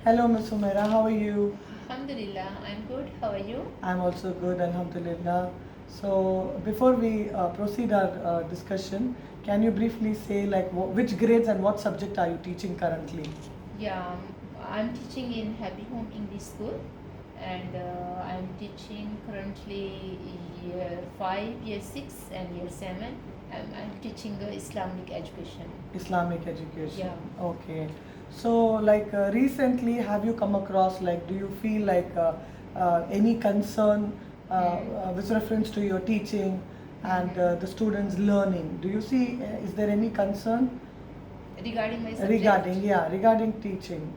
Hello, Miss Umaira. How are you? Alhamdulillah, I'm good. How are you? I'm also good, Alhamdulillah. So, before we proceed our discussion, can you briefly say which grades and what subject are you teaching currently? Yeah, I'm teaching in Happy Home English School, and I'm teaching currently year 5, year 6, and year 7. I'm teaching Islamic education. Islamic education. Yeah. Okay. So, recently, have you come across do you feel any concern with reference to your teaching and the students learning? Do you see is there any concern Regarding my subject? regarding teaching?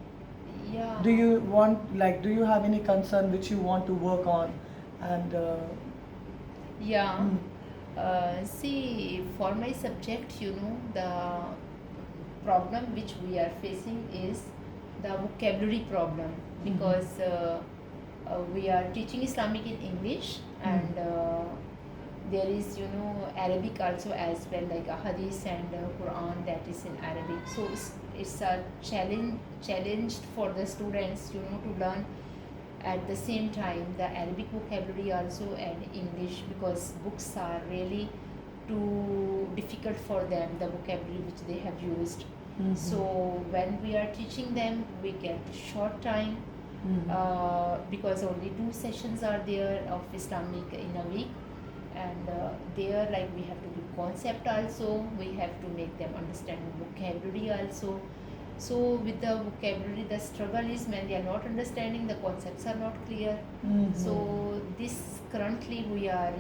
Yeah. Do you want do you have any concern which you want to work on and Yeah. mm, See, for my subject, the problem which we are facing is the vocabulary problem, because we are teaching Islamic in English, and there is Arabic also as well, like a Hadith and Quran that is in Arabic. So it's a challenge for the students to learn at the same time the Arabic vocabulary also and English, because books are really too difficult for them, the vocabulary which they have used. So when we are teaching them, we get short time, because only 2 sessions are there of Islamic in a week, and there, like, we have to do concept also, we have to make them understand vocabulary also. So with the vocabulary, the struggle is when they are not understanding, the concepts are not clear. So this currently we are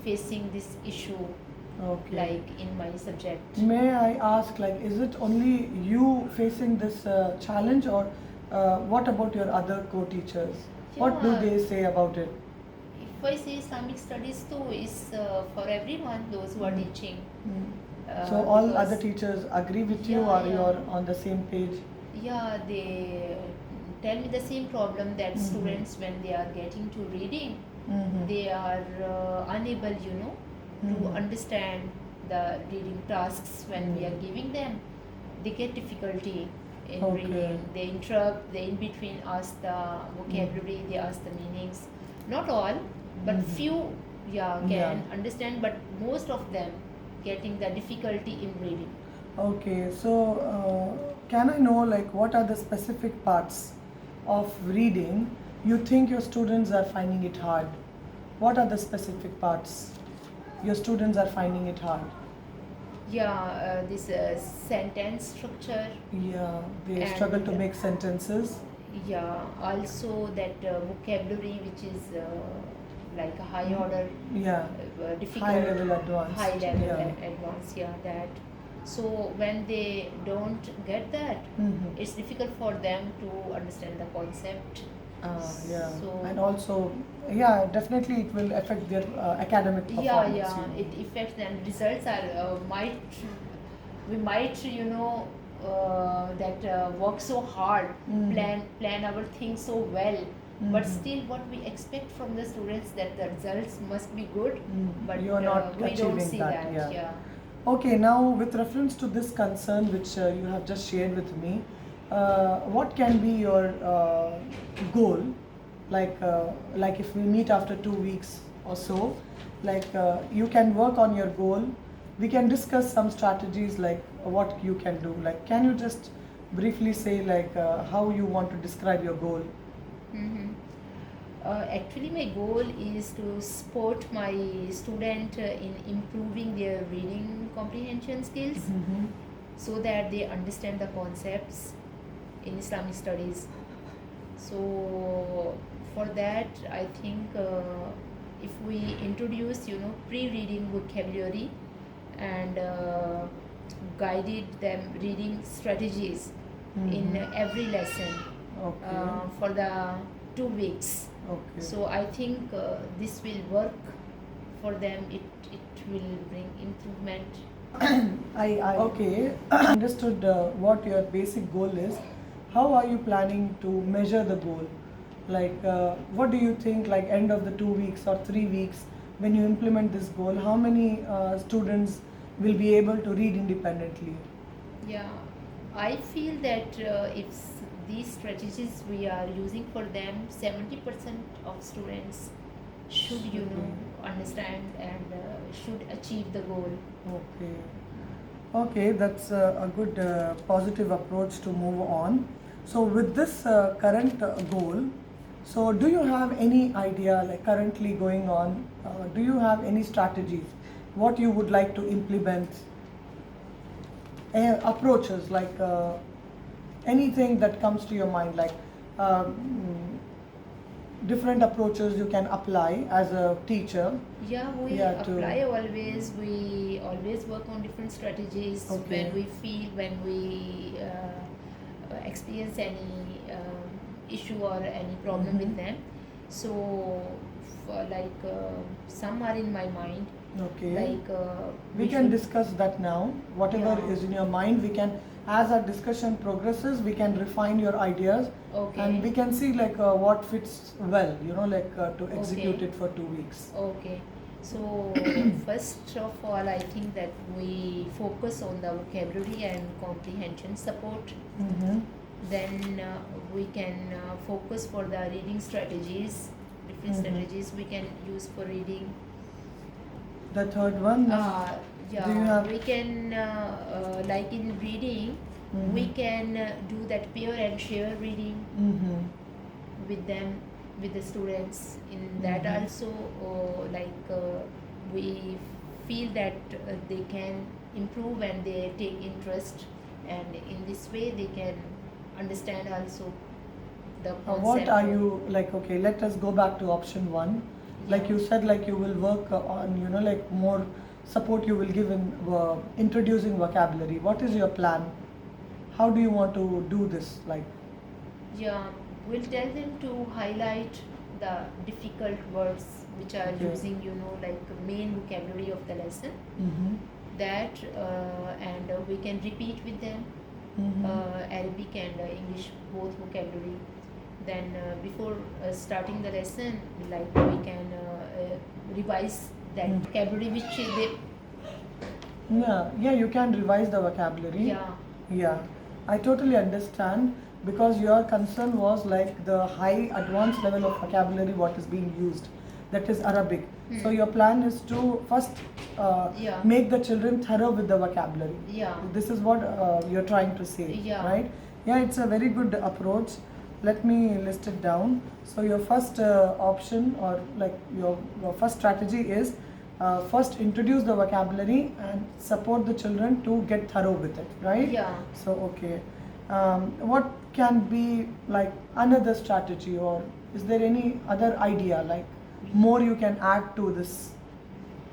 facing this issue, okay. like in my subject. May I ask, is it only you facing this challenge, or what about your other co-teachers? What do Yeah. they say about it? If I say Islamic studies too, is for everyone, those who are teaching. So all because- other teachers agree with you, Yeah, or yeah. you're on the same page? Yeah, they tell me the same problem, that students, when they are getting to reading, they are unable to understand the reading tasks when we are giving them. They get difficulty in Okay. reading. They interrupt, they in between ask the vocabulary, they ask the meanings. Not all, but few can Yeah. understand, but most of them getting the difficulty in reading. Okay, so can I know what are the specific parts of reading you think your students are finding it hard? What are the specific parts your students are finding it hard? Yeah, this sentence structure. Yeah, they And- struggle to make sentences. Yeah, also that vocabulary which is like a high order, Yeah, difficult, high level advanced. high level Yeah. advanced. Yeah, that. So when they don't get that, it's difficult for them to understand the concept. Yeah, So- and also, yeah, definitely it will affect their academic performance. Yeah, it affects them. Results are we might that work so hard, plan our things so well, but still what we expect from the students, that the results must be good, but You are not we don't achieving see that, that. yeah. Okay, now with reference to this concern which you have just shared with me, what can be your goal? Like if we meet after 2 weeks or so, you can work on your goal. We can discuss some strategies like what you can do. Like, can you just briefly say how you want to describe your goal? Actually, my goal is to support my student in improving their reading comprehension skills, so that they understand the concepts in Islamic studies. So for that, I think if we introduce pre-reading vocabulary, and guided them reading strategies in every lesson Okay. for the 2 weeks. Okay. So I think this will work for them. It will bring improvement. I okay. Understood what your basic goal is. How are you planning to measure the goal? What do you think? Like end of the 2 weeks or 3 weeks, when you implement this goal, how many students will be able to read independently? Yeah, I feel that if these strategies we are using for them, 70% of students should understand and should achieve the goal. Okay. Okay, that's a good positive approach to move on. So with this current goal, so do you have any idea, like currently going on, do you have any strategies, what you would like to implement, approaches, like anything that comes to your mind, like different approaches you can apply as a teacher? Yeah, we Yeah, to- apply always. We always work on different strategies Okay. when we experience any issue or any problem with them. So, for some are in my mind. Okay. Like We can should- discuss that now. Whatever Yeah. is in your mind, we can, as our discussion progresses, we can refine your ideas, Okay. and we can see like what fits well, to execute Okay. it for 2 weeks. Okay. So first of all, I think that we focus on the vocabulary and comprehension support. Mm-hmm. Then we can focus for the reading strategies, different Mhm. strategies we can use for reading. The third one. Yeah, Do you have? we can like in reading, we Mhm. can do that pair and share reading Mm-hmm. with them, with the students. In that Mhm. also, we feel that they can improve and they take interest, and in this way they can understand also the concept. What are you like? Okay, let us go back to option one. Like Yeah. you said, like you will work on, like more support you will give in introducing vocabulary. What is your plan? How do you want to do this? Like, Yeah, we'll tell them to highlight the difficult words which are Okay. using, like main vocabulary of the lesson. mm-hmm. That and we can repeat with them Mm-hmm. Arabic and English, both vocabulary. Then before starting the lesson, like we can revise that Mm. vocabulary which they. Yeah, you can revise the vocabulary. Yeah. Yeah, I totally understand, because your concern was like the high advanced level of vocabulary what is being used, that is Arabic. So Hmm. your plan is to first Yeah. make the children thorough with the vocabulary. Yeah. This is what you're trying to say, Yeah. right? Yeah, it's a very good approach. Let me list it down. So your first option, or like your first strategy is first introduce the vocabulary and support the children to get thorough with it, right? Yeah. So okay, what can be like another strategy, or is there any other idea, like more you can add to this?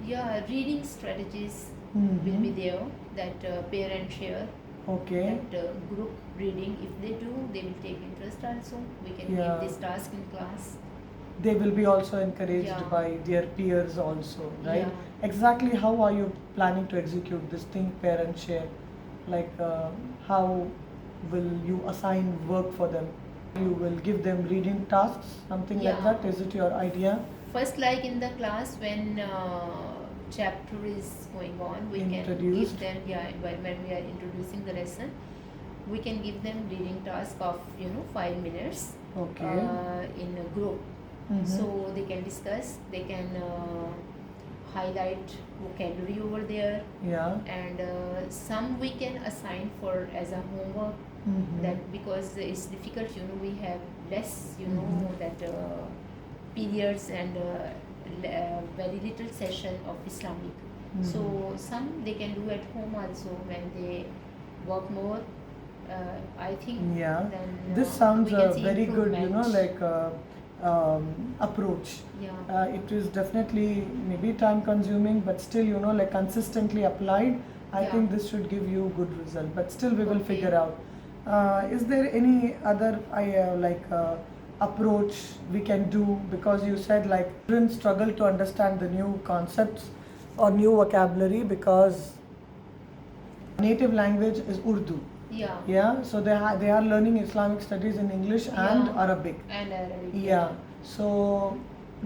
Yeah, reading strategies Mhm. will be there. That pair and share. Okay. That group reading, if they do, they will take interest also. We can Yeah. give this task in class. They will be also encouraged Yeah. by their peers also, right? Yeah. Exactly how are you planning to execute this thing, pair and share? Like how will you assign work for them? You will give them reading tasks, something like Yeah. that? Is it your idea? First, like in the class, when chapter is going on, we can Introduced. give them, when we are introducing the lesson, we can give them reading task of 5 minutes Okay. in a group. Mhm. So they can discuss, they can highlight vocabulary over there, Yeah. and some we can assign for as a homework. Mhm. That because it's difficult, we have less, Mhm. that periods and very little session of Islamic. So Mhm. some they can do at home also when they work more. I think. Yeah. Then This sounds we can see very good, improvement. approach. Yeah. It is definitely maybe time consuming, but still, like consistently applied, I Yeah. think this should give you good result. But still, we will Okay. figure out. Is there any other approach we can do? Because you said like children struggle to understand the new concepts or new vocabulary because native language is Urdu. Yeah. Yeah, so they are learning Islamic studies in English and Yeah. Arabic. And Arabic. Yeah. So,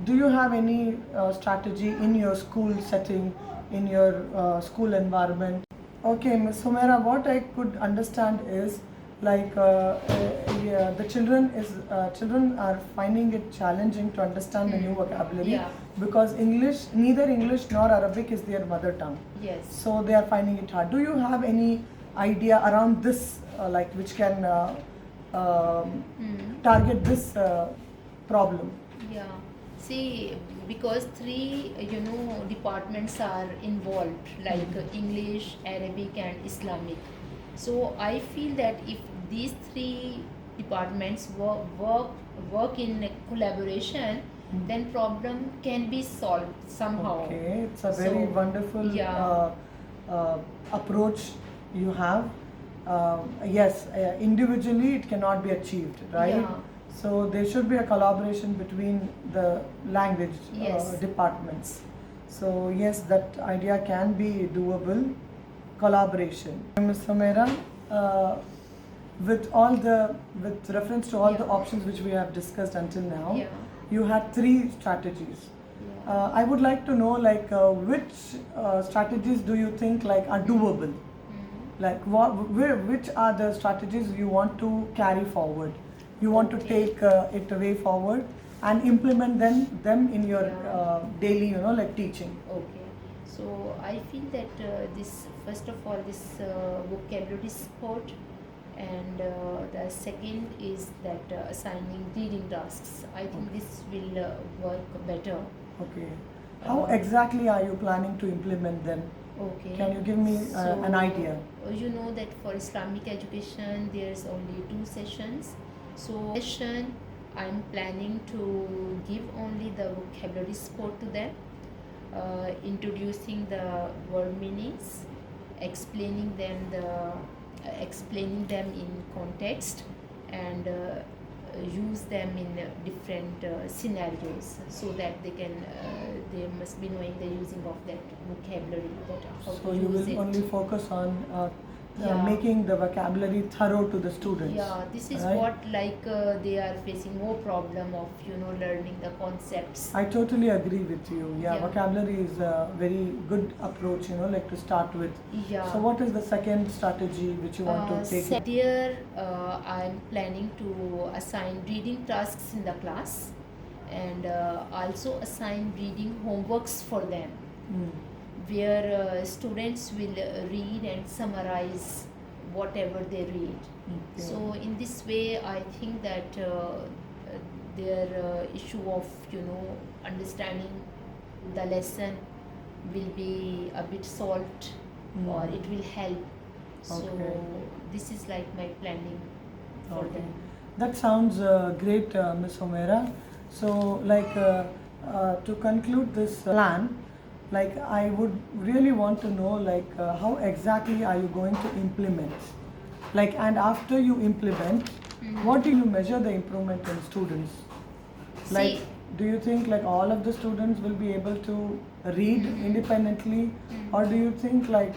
do you have any strategy in your school setting, in your school environment? Okay, Ms. Humaira, what I could understand is like yeah, the children are finding it challenging to understand the new vocabulary Yeah. because neither English nor Arabic is their mother tongue. Yes. So they are finding it hard. Do you have any idea around this, like which can target this problem? Yeah. See, because three, departments are involved, like English, Arabic, and Islamic. So I feel that if these three departments work in collaboration, then problem can be solved somehow. Okay, it's a very So, wonderful yeah. approach you have. Yes, individually it cannot be achieved, right? Yeah. So there should be a collaboration between the language Yes. departments. So yes, that idea can be doable. Collaboration. Ms. Samera, uh, with reference to all the Yeah. options which we have discussed until now, Yeah. you had three strategies. Yeah. I would like to know like which strategies do you think like are doable? Like which are the strategies you want to carry forward? You want to Okay. take it away forward and implement them in your Yeah. daily, like teaching. Okay, so I feel that this first of all this vocabulary support, and the second is that assigning reading tasks. I think Okay. this will work better. Okay. How exactly are you planning to implement them? Okay. Can you give me an idea? You know that for Islamic education there's only 2 sessions. So session I'm planning to give only the vocabulary support to them, introducing the word meanings, explaining them in context, and use them in different scenarios, so that they must be knowing the using of that vocabulary, that how So to you use will it. only focus on Yeah. making the vocabulary thorough to the students. Yeah, this is right? what they are facing more problem of learning the concepts. I totally agree with you. Yeah, Yeah. vocabulary is a very good approach, like to start with. Yeah. So what is the second strategy which you want to take? There, I'm planning to assign reading tasks in the class, and also assign reading homeworks for them, Mm. where students will read and summarize whatever they read. Okay. So in this way, I think that their issue of understanding the lesson will be a bit solved, or it will help. So Okay. this is like my planning for Okay. them. That sounds great, Ms. Homera. So, like, to conclude this plan, like, I would really want to know, like, how exactly are you going to implement? Like, and after you implement, what do you measure the improvement in students? Like, See, do you think like all of the students will be able to read independently, or do you think like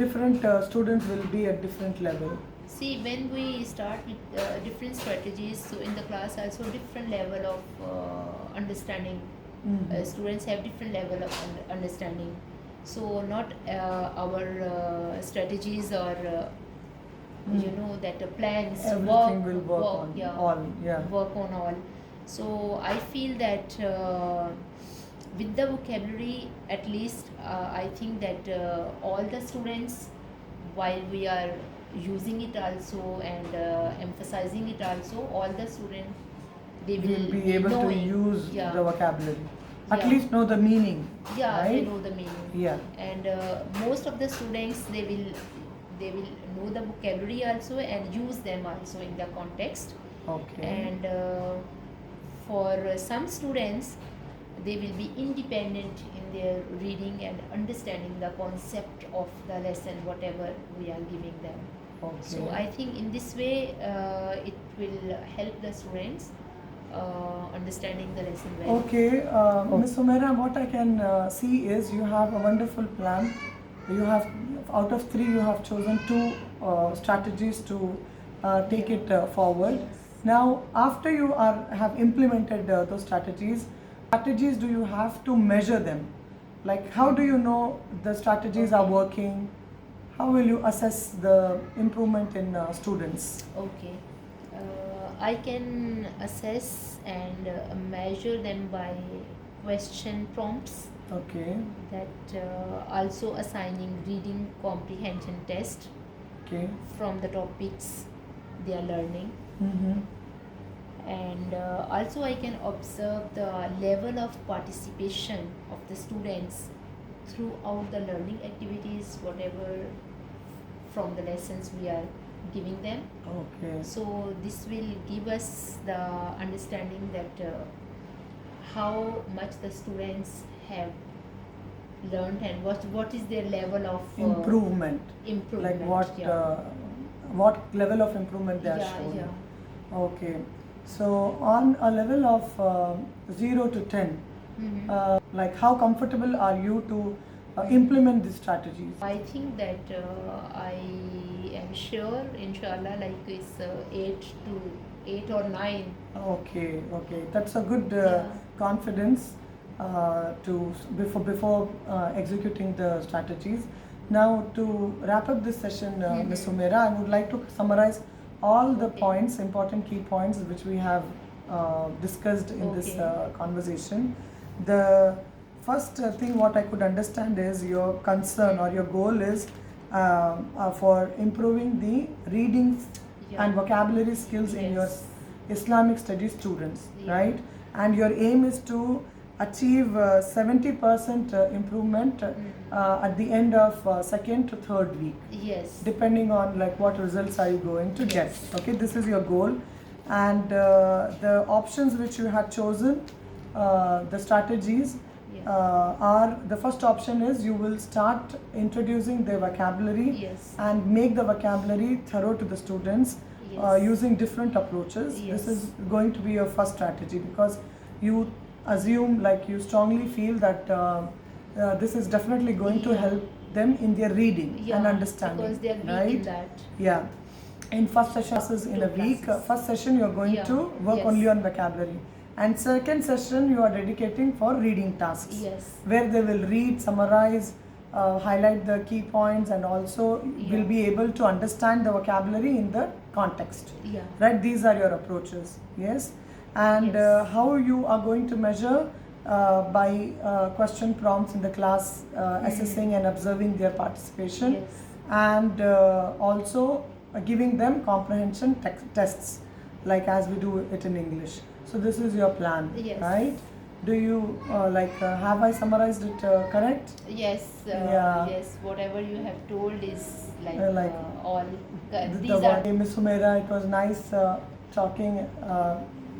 different students will be at different level? see, when we start with different strategies, so in the class also different level of understanding. Students have different level of understanding. So not our strategies or that plans Everything will work on yeah, all, yeah. work on all. So I feel that with the vocabulary, at least I think that all the students, while we are using it also and emphasizing it also, all the students, they You will be able knowing. to use Yeah. the vocabulary. At Yeah. least know the meaning. Yeah, right? they know the meaning. Yeah. And most of the students, they will know the vocabulary also and use them also in the context. Okay. And for some students, they will be independent in their reading and understanding the concept of the lesson, whatever we are giving them. Okay. So I think in this way it will help the students understanding the lesson well. Okay, Ms. Omera, what I can see is you have a wonderful plan. You have, out of 3, you have chosen 2 strategies to take it forward. Yes. Now, after you have implemented those strategies do you have to measure them? Like, how do you know the strategies are working? how will you assess the improvement in students? Okay. I can assess and measure them by question prompts, Okay, that also assigning reading comprehension test okay. from the topics they are learning, Mm-hmm. and also I can observe the level of participation of the students throughout the learning activities, whatever from the lessons we are giving them. Okay. So this will give us the understanding that how much the students have learned and what is their level of Improvement. improvement. Like what Yeah. what level of improvement they are Yeah, showing. yeah. Okay. So on a level of 0 to 10, like how comfortable are you to implement these strategies? I think that I am sure, inshallah, like it's 8 or 9. Okay, okay. That's a good Yeah. confidence before executing the strategies. Now, to wrap up this session, Ms. Umaira, I would like to summarize all the Okay. points, important key points which we have discussed in this Okay. conversation. The first thing what I could understand is your concern or your goal is for improving the reading Yeah. and vocabulary skills in your Yes. Islamic studies students, Yeah. right? And your aim is to achieve 70% improvement at the end of second to third week, Yes. depending on like what results are you going to get. Yes. Okay, this is your goal, and the options which you had chosen, the strategies Yeah. are, the first option is you will start introducing the vocabulary Yes. and make the vocabulary thorough to the students Yes. using different approaches. Yes. This is going to be your first strategy because you assume, like you strongly feel that this is definitely going to Yeah. help them in their reading Yeah, and understanding, because they are weak right? in that. Yeah. In first session classes in a Two week, classes. first session you are going Yeah. to work Yes. only on vocabulary, and second session you are dedicating for reading tasks, Yes. where they will read, summarize, highlight the key points, and also will Yeah. be able to understand the vocabulary in the context. Yeah. Right? These are your approaches. Yes. And Yes. how you are going to measure by question prompts in the class, assessing and observing their participation, Yes. and also giving them comprehension tests, like as we do it in English. So this is your plan, Yes. right? Do you have I summarized it correct? Yes. Yeah. Yes. Whatever you have told is Like all. These the are. Ms. Umaira, it was nice talking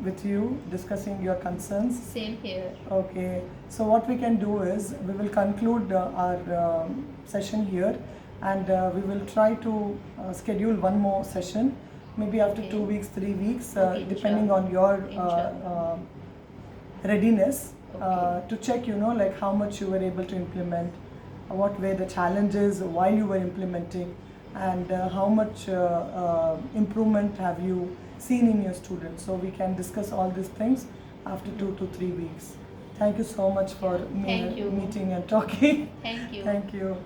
with you, discussing your concerns. Same here. Okay, so what we can do is we will conclude our session here, and we will try to schedule one more session, maybe after Okay. 2 weeks, 3 weeks, Okay, depending inshallah. on your Inshallah. readiness, Okay. to check, like how much you were able to implement, what were the challenges while you were implementing, and how much improvement have you seen in your students. So we can discuss all these things after 2 to 3 weeks. Thank you so much for Thank you. meeting and talking. Thank you. Thank you.